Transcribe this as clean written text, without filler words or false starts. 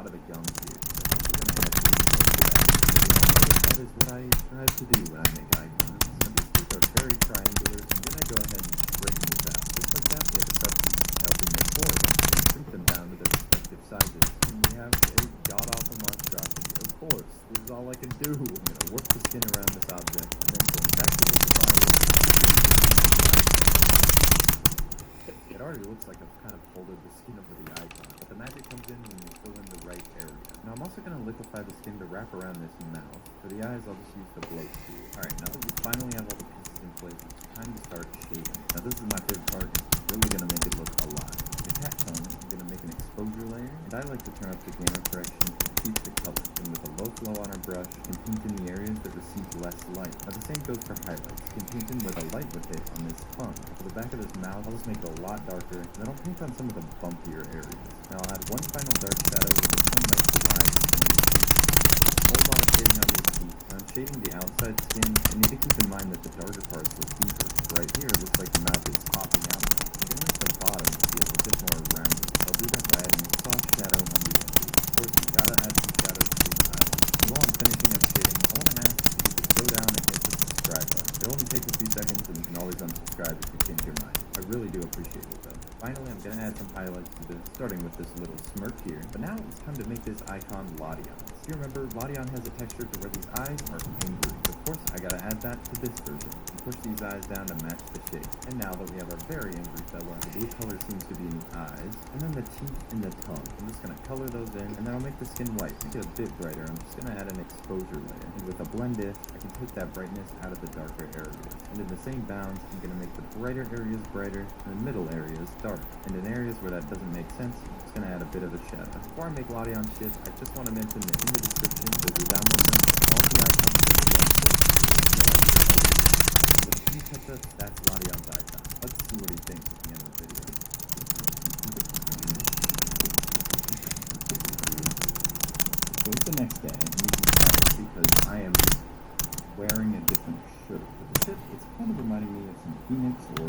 lot of the gums here. So we're gonna add that is what I try to do when I make icons. So these teeth are very triangular. I'm gonna go ahead and bring these out. Just like that, we have a substance helping their form. Shrink them down to their respective sizes. And we have a god-awful monstrosity. Of course, this is all I can do. I'm gonna work the skin around this object, and then going back to the file. It already looks like I've kind of folded the skin over the icon, but the magic comes in when you fill in the right area. Now I'm also going to liquefy the skin to wrap around this mouth. For the eyes, I'll just use the blow tool. Alright, now that we finally have all the pieces in place, it's time to start shading. Now this is my favorite part, it's really going to make it look alive. The cat tongue, I'm going to make an exposure layer, and I like to turn up the gamma correction to keep the color. And with a low flow on our brush, you can paint in the areas that receive less light. Now the same goes for highlights. You can paint in where the light would hit on this tongue. For the back of this mouth, I'll just make it a lot darker, and then I'll paint on some of the bumpier areas. Now I'll add one final dark shadow with a point like the line. Hold on shading on these teeth. Now I'm shading the outside skin, and you need to keep in mind that the darker parts look deeper. Right here, it looks like the mouth is popping out. I'm going to make the bottom feel a bit more rounded. I'll do that by adding a soft shadow on the edges. Of course, you gotta add some shadows to the eyes. And while I'm finishing up shading, I want to ask if you could go down and hit the subscribe button. It'll only take a few seconds, and you can always unsubscribe if you change your mind. I really do appreciate it, though. Finally, I'm going to add some highlights to this, starting with this little smirk here. But now it's time to make this icon Lodion. If you remember, Lodion has a texture to where these eyes are angry. Of course, I gotta add that to this version. And push these eyes down to match the shape. And now that we have our very angry fella, the blue color seems to be in the eyes, and then the teeth and the tongue. I'm just gonna color those in, and then I'll make the skin white. Make it a bit brighter. I'm just gonna add an exposure layer. And with a blend if, I can take that brightness out of the darker areas. And in the same bounds, I'm gonna make the brighter areas brighter, and the middle areas dark. And in areas where that doesn't make sense, I'm just gonna add a bit of a shadow. Before I make Lodion shit, I just want to mention that in the description, there's a download link for all the icons that you want to. With a few touch-ups, that's Lodion's icon. Let's see what he thinks at the end of the video. So it's the next day, and we've